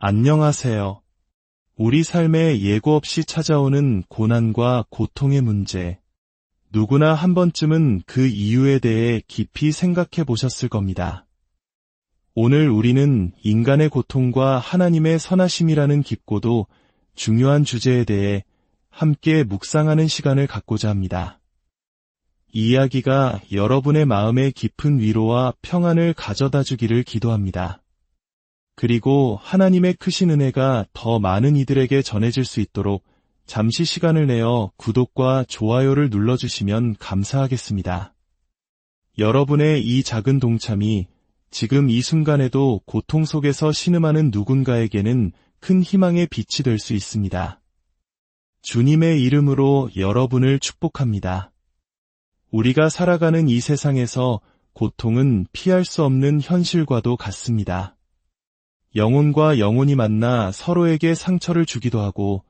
안녕하세요. 우리 삶에 예고 없이 찾아오는 고난과 고통의 문제. 누구나 한 번쯤은 그 이유에 대해 깊이 생각해 보셨을 겁니다. 오늘 우리는 인간의 고통과 하나님의 선하심이라는 깊고도 중요한 주제에 대해 함께 묵상하는 시간을 갖고자 합니다. 이 이야기가 여러분의 마음에 깊은 위로와 평안을 가져다 주기를 기도합니다. 그리고 하나님의 크신 은혜가 더 많은 이들에게 전해질 수 있도록 잠시 시간을 내어 구독과 좋아요를 눌러주시면 감사하겠습니다. 여러분의 이 작은 동참이 지금 이 순간에도 고통 속에서 신음하는 누군가에게는 큰 희망의 빛이 될 수 있습니다. 주님의 이름으로 여러분을 축복합니다. 우리가 살아가는 이 세상에서 고통은 피할 수 없는 현실과도 같습니다. 영혼과 영혼이 만나 서로에게 상처를 주기도 하고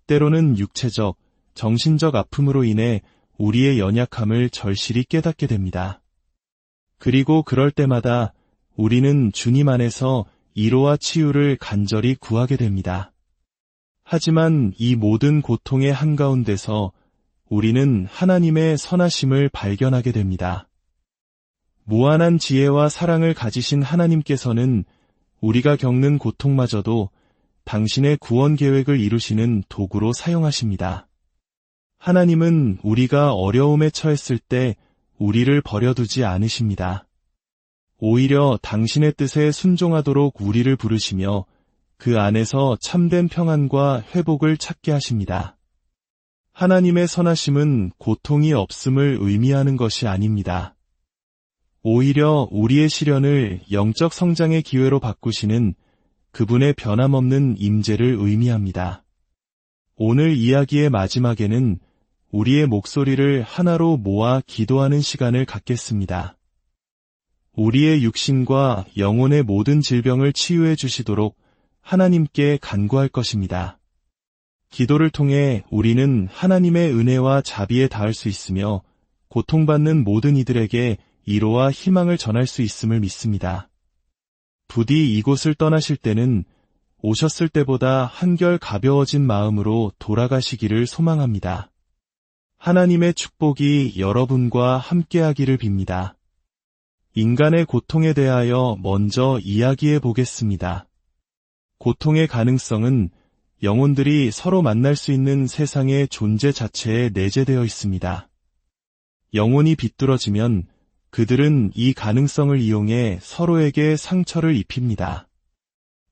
때로는 육체적, 정신적 아픔으로 인해 우리의 연약함을 절실히 깨닫게 됩니다. 그리고 그럴 때마다 우리는 주님 안에서 위로와 치유를 간절히 구하게 됩니다. 하지만 이 모든 고통의 한가운데서 우리는 하나님의 선하심을 발견하게 됩니다. 무한한 지혜와 사랑을 가지신 하나님께서는 우리가 겪는 고통마저도 당신의 구원 계획을 이루시는 도구로 사용하십니다. 하나님은 우리가 어려움에 처했을 때 우리를 버려두지 않으십니다. 오히려 당신의 뜻에 순종하도록 우리를 부르시며 그 안에서 참된 평안과 회복을 찾게 하십니다. 하나님의 선하심은 고통이 없음을 의미하는 것이 아닙니다. 오히려 우리의 시련을 영적 성장의 기회로 바꾸시는 그분의 변함없는 임재를 의미합니다. 오늘 이야기의 마지막에는 우리의 목소리를 하나로 모아 기도하는 시간을 갖겠습니다. 우리의 육신과 영혼의 모든 질병을 치유해 주시도록 하나님께 간구할 것입니다. 기도를 통해 우리는 하나님의 은혜와 자비에 닿을 수 있으며 고통받는 모든 이들에게 위로와 희망을 전할 수 있음을 믿습니다. 부디 이곳을 떠나실 때는 오셨을 때보다 한결 가벼워진 마음으로 돌아가시기를 소망합니다. 하나님의 축복이 여러분과 함께하기를 빕니다. 인간의 고통에 대하여 먼저 이야기해 보겠습니다. 고통의 가능성은 영혼들이 서로 만날 수 있는 세상의 존재 자체에 내재되어 있습니다. 영혼이 비뚤어지면 그들은 이 가능성을 이용해 서로에게 상처를 입힙니다.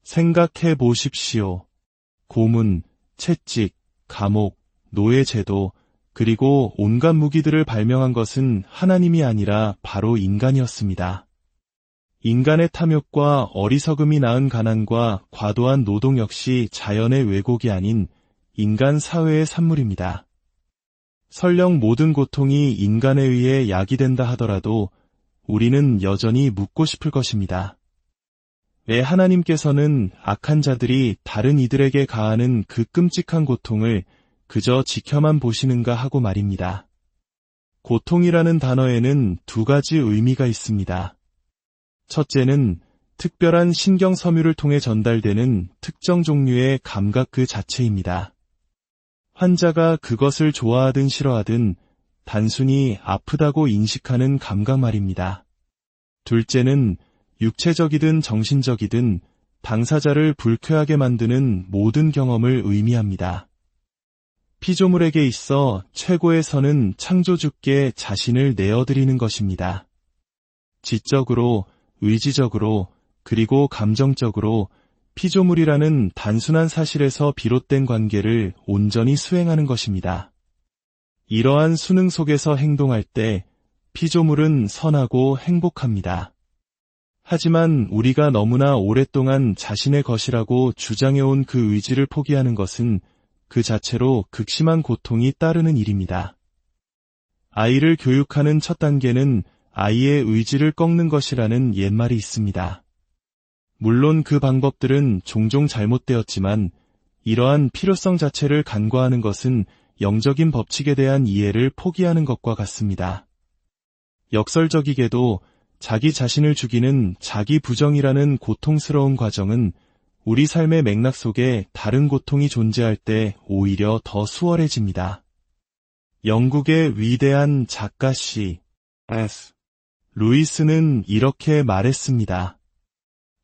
생각해 보십시오. 고문, 채찍, 감옥, 노예제도, 그리고 온갖 무기들을 발명한 것은 하나님이 아니라 바로 인간이었습니다. 인간의 탐욕과 어리석음이 낳은 가난과 과도한 노동 역시 자연의 왜곡이 아닌 인간 사회의 산물입니다. 설령 모든 고통이 인간에 의해 야기된다 하더라도 우리는 여전히 묻고 싶을 것입니다. 왜 하나님께서는 악한 자들이 다른 이들에게 가하는 그 끔찍한 고통을 그저 지켜만 보시는가 하고 말입니다. 고통이라는 단어에는 두 가지 의미가 있습니다. 첫째는 특별한 신경 섬유를 통해 전달되는 특정 종류의 감각 그 자체입니다. 환자가 그것을 좋아하든 싫어하든 단순히 아프다고 인식하는 감각 말입니다. 둘째는 육체적이든 정신적이든 당사자를 불쾌하게 만드는 모든 경험을 의미합니다. 피조물에게 있어 최고의 선은 창조주께 자신을 내어드리는 것입니다. 지적으로, 의지적으로, 그리고 감정적으로 피조물이라는 단순한 사실에서 비롯된 관계를 온전히 수행하는 것입니다. 이러한 수능 속에서 행동할 때 피조물은 선하고 행복합니다. 하지만 우리가 너무나 오랫동안 자신의 것이라고 주장해온 그 의지를 포기하는 것은 그 자체로 극심한 고통이 따르는 일입니다. 아이를 교육하는 첫 단계는 아이의 의지를 꺾는 것이라는 옛말이 있습니다. 물론 그 방법들은 종종 잘못되었지만 이러한 필요성 자체를 간과하는 것은 영적인 법칙에 대한 이해를 포기하는 것과 같습니다. 역설적이게도 자기 자신을 죽이는 자기 부정이라는 고통스러운 과정은 우리 삶의 맥락 속에 다른 고통이 존재할 때 오히려 더 수월해집니다. 영국의 위대한 작가 C.S. 루이스는 이렇게 말했습니다.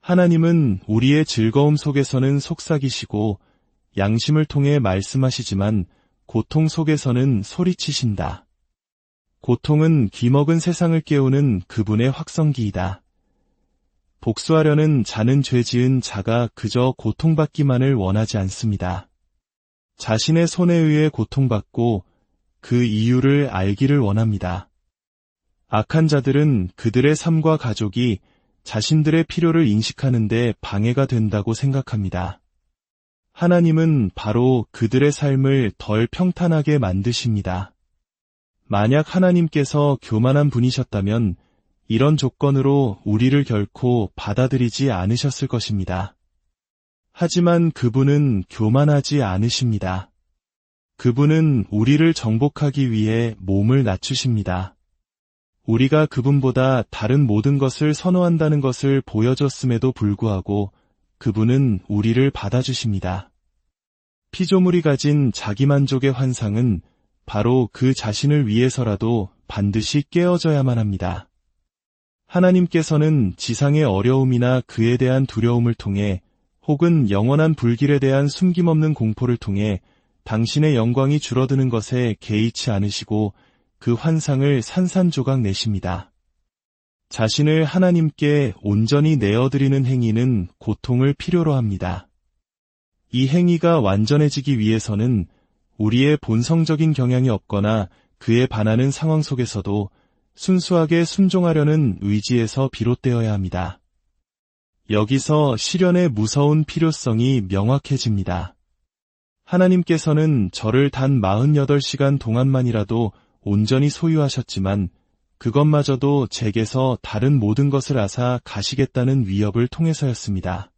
하나님은 우리의 즐거움 속에서는 속삭이시고 양심을 통해 말씀하시지만 고통 속에서는 소리치신다. 고통은 기먹은 세상을 깨우는 그분의 확성기이다. 복수하려는 자는 죄 지은 자가 그저 고통받기만을 원하지 않습니다. 자신의 손에 의해 고통받고 그 이유를 알기를 원합니다. 악한 자들은 그들의 삶과 가족이 자신들의 필요를 인식하는 데 방해가 된다고 생각합니다. 하나님은 바로 그들의 삶을 덜 평탄하게 만드십니다. 만약 하나님께서 교만한 분이셨다면 이런 조건으로 우리를 결코 받아들이지 않으셨을 것입니다. 하지만 그분은 교만하지 않으십니다. 그분은 우리를 정복하기 위해 몸을 낮추십니다. 우리가 그분보다 다른 모든 것을 선호한다는 것을 보여줬음에도 불구하고 그분은 우리를 받아주십니다. 피조물이 가진 자기만족의 환상은 바로 그 자신을 위해서라도 반드시 깨어져야만 합니다. 하나님께서는 지상의 어려움이나 그에 대한 두려움을 통해 혹은 영원한 불길에 대한 숨김없는 공포를 통해 당신의 영광이 줄어드는 것에 개의치 않으시고 그 환상을 산산조각 내십니다. 자신을 하나님께 온전히 내어드리는 행위는 고통을 필요로 합니다. 이 행위가 완전해지기 위해서는 우리의 본성적인 경향이 없거나 그에 반하는 상황 속에서도 순수하게 순종하려는 의지에서 비롯되어야 합니다. 여기서 시련의 무서운 필요성이 명확해집니다. 하나님께서는 저를 단 48시간 동안만이라도 온전히 소유하셨지만 그것마저도 제게서 다른 모든 것을 앗아 가시겠다는 위협을 통해서였습니다.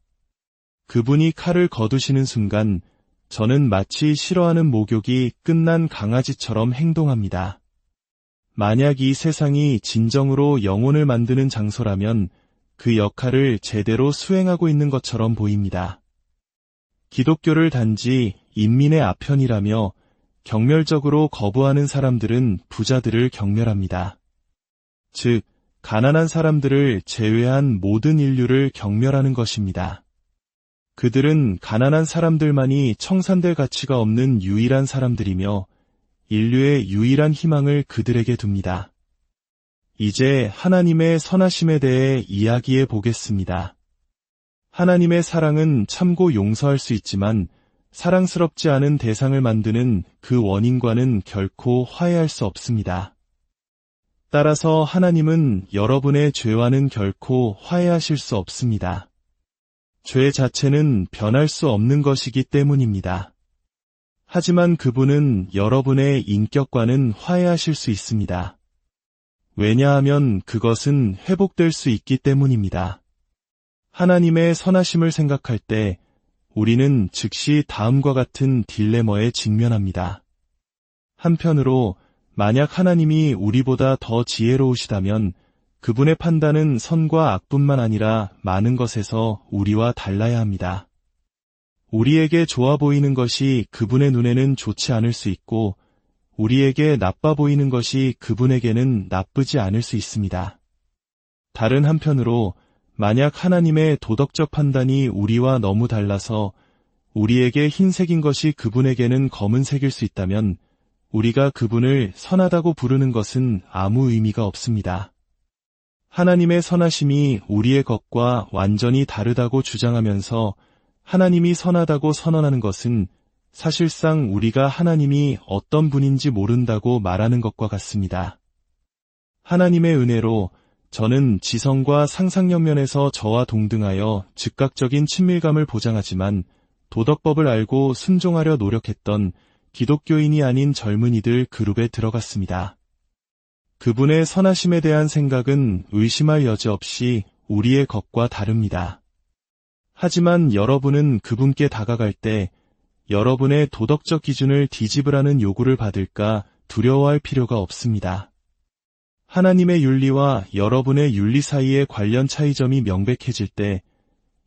그분이 칼을 거두시는 순간 저는 마치 싫어하는 목욕이 끝난 강아지처럼 행동합니다. 만약 이 세상이 진정으로 영혼을 만드는 장소라면 그 역할을 제대로 수행하고 있는 것처럼 보입니다. 기독교를 단지 인민의 아편이라며 경멸적으로 거부하는 사람들은 부자들을 경멸합니다. 즉, 가난한 사람들을 제외한 모든 인류를 경멸하는 것입니다. 그들은 가난한 사람들만이 청산될 가치가 없는 유일한 사람들이며 인류의 유일한 희망을 그들에게 둡니다. 이제 하나님의 선하심에 대해 이야기해 보겠습니다. 하나님의 사랑은 참고 용서할 수 있지만 사랑스럽지 않은 대상을 만드는 그 원인과는 결코 화해할 수 없습니다. 따라서 하나님은 여러분의 죄와는 결코 화해하실 수 없습니다. 죄 자체는 변할 수 없는 것이기 때문입니다. 하지만 그분은 여러분의 인격과는 화해하실 수 있습니다. 왜냐하면 그것은 회복될 수 있기 때문입니다. 하나님의 선하심을 생각할 때 우리는 즉시 다음과 같은 딜레마에 직면합니다. 한편으로 만약 하나님이 우리보다 더 지혜로우시다면 그분의 판단은 선과 악뿐만 아니라 많은 것에서 우리와 달라야 합니다. 우리에게 좋아 보이는 것이 그분의 눈에는 좋지 않을 수 있고 우리에게 나빠 보이는 것이 그분에게는 나쁘지 않을 수 있습니다. 다른 한편으로 만약 하나님의 도덕적 판단이 우리와 너무 달라서 우리에게 흰색인 것이 그분에게는 검은색일 수 있다면 우리가 그분을 선하다고 부르는 것은 아무 의미가 없습니다. 하나님의 선하심이 우리의 것과 완전히 다르다고 주장하면서 하나님이 선하다고 선언하는 것은 사실상 우리가 하나님이 어떤 분인지 모른다고 말하는 것과 같습니다. 하나님의 은혜로 저는 지성과 상상력 면에서 저와 동등하여 즉각적인 친밀감을 보장하지만 도덕법을 알고 순종하려 노력했던 기독교인이 아닌 젊은이들 그룹에 들어갔습니다. 그분의 선하심에 대한 생각은 의심할 여지 없이 우리의 것과 다릅니다. 하지만 여러분은 그분께 다가갈 때 여러분의 도덕적 기준을 뒤집으라는 요구를 받을까 두려워할 필요가 없습니다. 하나님의 윤리와 여러분의 윤리 사이의 관련 차이점이 명백해질 때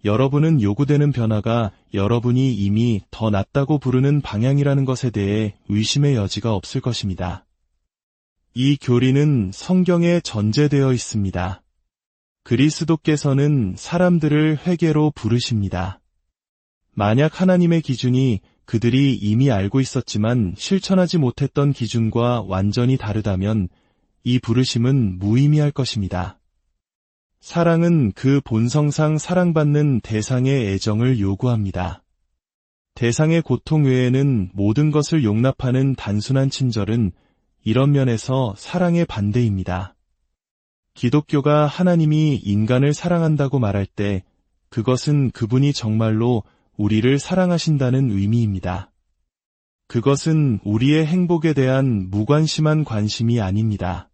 여러분은 요구되는 변화가 여러분이 이미 더 낫다고 부르는 방향이라는 것에 대해 의심의 여지가 없을 것입니다. 이 교리는 성경에 전제되어 있습니다. 그리스도께서는 사람들을 회개로 부르십니다. 만약 하나님의 기준이 그들이 이미 알고 있었지만 실천하지 못했던 기준과 완전히 다르다면 이 부르심은 무의미할 것입니다. 사랑은 그 본성상 사랑받는 대상의 애정을 요구합니다. 대상의 고통 외에는 모든 것을 용납하는 단순한 친절은 이런 면에서 사랑의 반대입니다. 기독교가 하나님이 인간을 사랑한다고 말할 때 그것은 그분이 정말로 우리를 사랑하신다는 의미입니다. 그것은 우리의 행복에 대한 무관심한 관심이 아닙니다.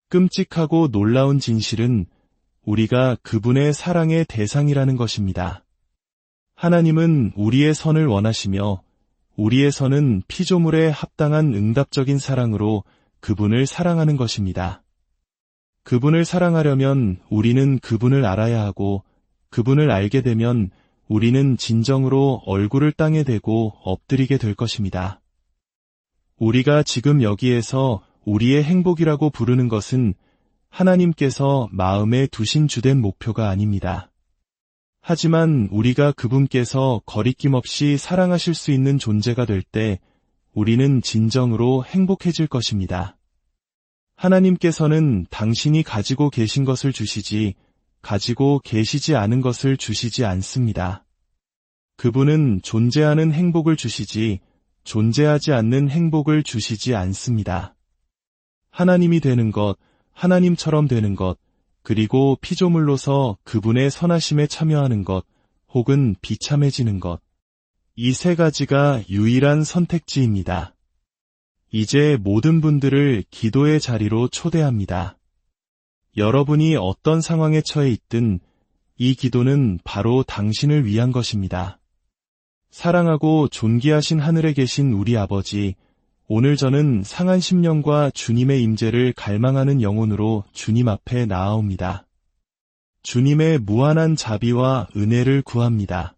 끔찍하고 놀라운 진실은 우리가 그분의 사랑의 대상이라는 것입니다. 하나님은 우리의 선을 원하시며 우리의 선은 피조물에 합당한 응답적인 사랑으로 그분을 사랑하는 것입니다. 그분을 사랑하려면 우리는 그분을 알아야 하고 그분을 알게 되면 우리는 진정으로 얼굴을 땅에 대고 엎드리게 될 것입니다. 우리가 지금 여기에서 우리의 행복이라고 부르는 것은 하나님께서 마음에 두신 주된 목표가 아닙니다. 하지만 우리가 그분께서 거리낌 없이 사랑하실 수 있는 존재가 될 때 우리는 진정으로 행복해질 것입니다. 하나님께서는 당신이 가지고 계신 것을 주시지 가지고 계시지 않은 것을 주시지 않습니다. 그분은 존재하는 행복을 주시지 존재하지 않는 행복을 주시지 않습니다. 하나님이 되는 것, 하나님처럼 되는 것, 그리고 피조물로서 그분의 선하심에 참여하는 것, 혹은 비참해지는 것. 이 세 가지가 유일한 선택지입니다. 이제 모든 분들을 기도의 자리로 초대합니다. 여러분이 어떤 상황에 처해 있든 이 기도는 바로 당신을 위한 것입니다. 사랑하고 존귀하신 하늘에 계신 우리 아버지, 오늘 저는 상한 심령과 주님의 임재를 갈망하는 영혼으로 주님 앞에 나아옵니다. 주님의 무한한 자비와 은혜를 구합니다.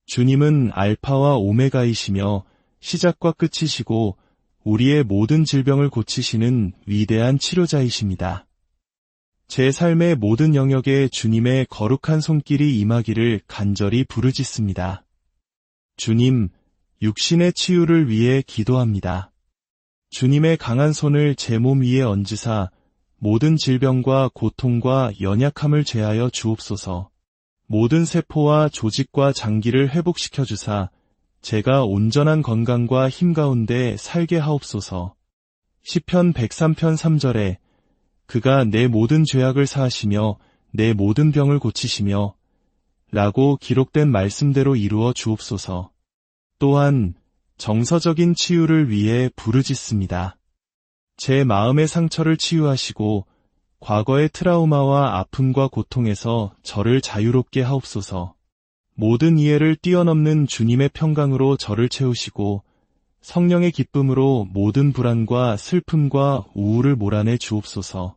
주님은 알파와 오메가이시며 시작과 끝이시고 우리의 모든 질병을 고치시는 위대한 치료자이십니다. 제 삶의 모든 영역에 주님의 거룩한 손길이 임하기를 간절히 부르짖습니다. 주님, 육신의 치유를 위해 기도합니다. 주님의 강한 손을 제 몸 위에 얹으사 모든 질병과 고통과 연약함을 제하여 주옵소서. 모든 세포와 조직과 장기를 회복시켜 주사 제가 온전한 건강과 힘 가운데 살게 하옵소서. 시편 103편 3절에 그가 내 모든 죄악을 사하시며 내 모든 병을 고치시며 라고 기록된 말씀대로 이루어 주옵소서. 또한 정서적인 치유를 위해 부르짖습니다. 제 마음의 상처를 치유하시고 과거의 트라우마와 아픔과 고통에서 저를 자유롭게 하옵소서. 모든 이해를 뛰어넘는 주님의 평강으로 저를 채우시고 성령의 기쁨으로 모든 불안과 슬픔과 우울을 몰아내 주옵소서.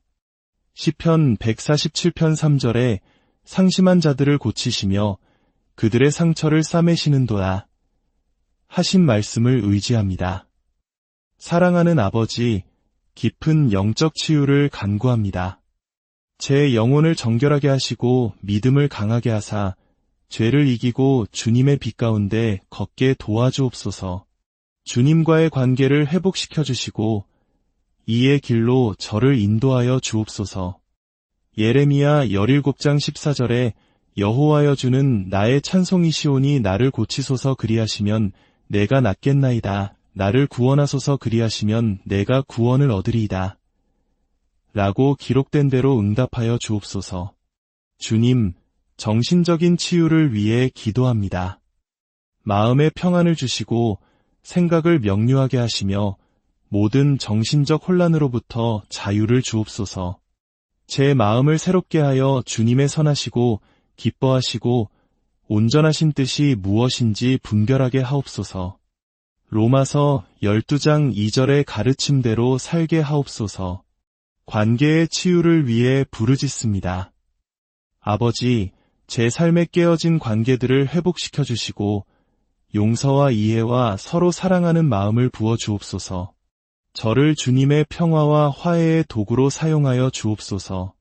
시편 147편 3절에 상심한 자들을 고치시며 그들의 상처를 싸매시는도다 하신 말씀을 의지합니다. 사랑하는 아버지, 깊은 영적 치유를 간구합니다. 제 영혼을 정결하게 하시고 믿음을 강하게 하사 죄를 이기고 주님의 빛 가운데 걷게 도와주옵소서. 주님과의 관계를 회복시켜 주시고 이의 길로 저를 인도하여 주옵소서. 예레미야 17장 14절에 여호와여 주는 나의 찬송이시오니 나를 고치소서 그리하시면 내가 낫겠나이다. 나를 구원하소서 그리하시면 내가 구원을 얻으리이다. 라고 기록된 대로 응답하여 주옵소서. 주님, 정신적인 치유를 위해 기도합니다. 마음의 평안을 주시고 생각을 명료하게 하시며 모든 정신적 혼란으로부터 자유를 주옵소서. 제 마음을 새롭게 하여 주님의 선하시고 기뻐하시고 온전하신 뜻이 무엇인지 분별하게 하옵소서. 로마서 12장 2절의 가르침대로 살게 하옵소서. 관계의 치유를 위해 부르짖습니다. 아버지, 제 삶에 깨어진 관계들을 회복시켜 주시고 용서와 이해와 서로 사랑하는 마음을 부어 주옵소서. 저를 주님의 평화와 화해의 도구로 사용하여 주옵소서.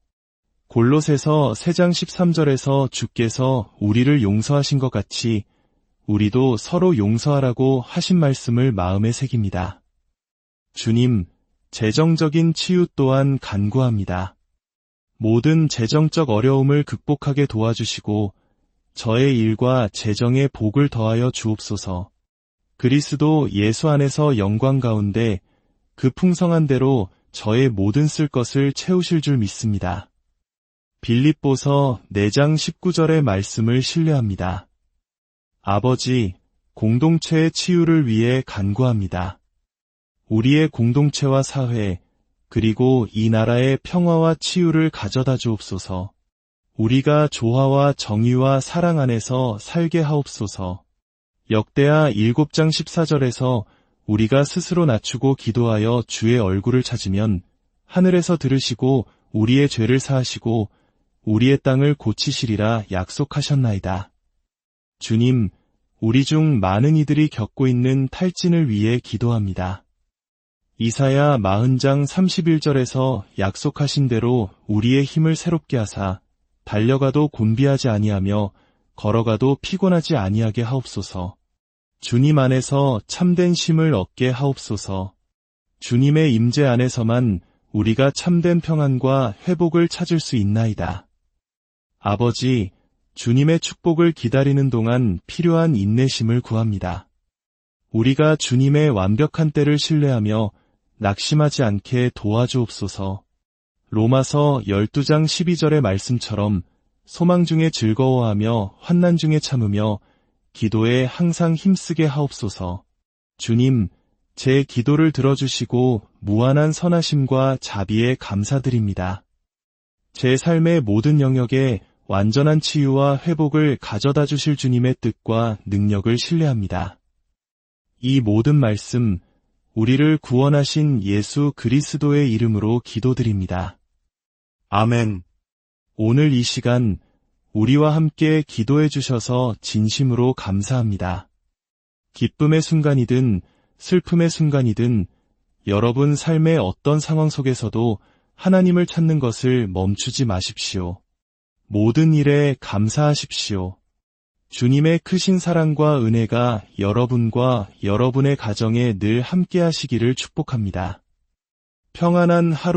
골로새서 3장 13절에서 주께서 우리를 용서하신 것 같이 우리도 서로 용서하라고 하신 말씀을 마음에 새깁니다. 주님, 재정적인 치유 또한 간구합니다. 모든 재정적 어려움을 극복하게 도와주시고 저의 일과 재정에 복을 더하여 주옵소서. 그리스도 예수 안에서 영광 가운데 그 풍성한 대로 저의 모든 쓸 것을 채우실 줄 믿습니다. 빌립보서 4장 19절의 말씀을 신뢰합니다. 아버지, 공동체의 치유를 위해 간구합니다. 우리의 공동체와 사회, 그리고 이 나라의 평화와 치유를 가져다 주옵소서. 우리가 조화와 정의와 사랑 안에서 살게 하옵소서. 역대하 7장 14절에서 우리가 스스로 낮추고 기도하여 주의 얼굴을 찾으면 하늘에서 들으시고 우리의 죄를 사하시고 우리의 땅을 고치시리라 약속하셨나이다. 주님, 우리 중 많은 이들이 겪고 있는 탈진을 위해 기도합니다. 이사야 40장 31절에서 약속하신 대로 우리의 힘을 새롭게 하사 달려가도 곤비하지 아니하며 걸어가도 피곤하지 아니하게 하옵소서. 주님 안에서 참된 쉼을 얻게 하옵소서. 주님의 임재 안에서만 우리가 참된 평안과 회복을 찾을 수 있나이다. 아버지, 주님의 축복을 기다리는 동안 필요한 인내심을 구합니다. 우리가 주님의 완벽한 때를 신뢰하며 낙심하지 않게 도와주옵소서. 로마서 12장 12절의 말씀처럼 소망 중에 즐거워하며 환난 중에 참으며 기도에 항상 힘쓰게 하옵소서. 주님, 제 기도를 들어주시고 무한한 선하심과 자비에 감사드립니다. 제 삶의 모든 영역에 완전한 치유와 회복을 가져다 주실 주님의 뜻과 능력을 신뢰합니다. 이 모든 말씀, 우리를 구원하신 예수 그리스도의 이름으로 기도드립니다. 아멘. 오늘 이 시간 우리와 함께 기도해 주셔서 진심으로 감사합니다. 기쁨의 순간이든 슬픔의 순간이든 여러분 삶의 어떤 상황 속에서도 하나님을 찾는 것을 멈추지 마십시오. 모든 일에 감사하십시오. 주님의 크신 사랑과 은혜가 여러분과 여러분의 가정에 늘 함께 하시기를 축복합니다. 평안한 하루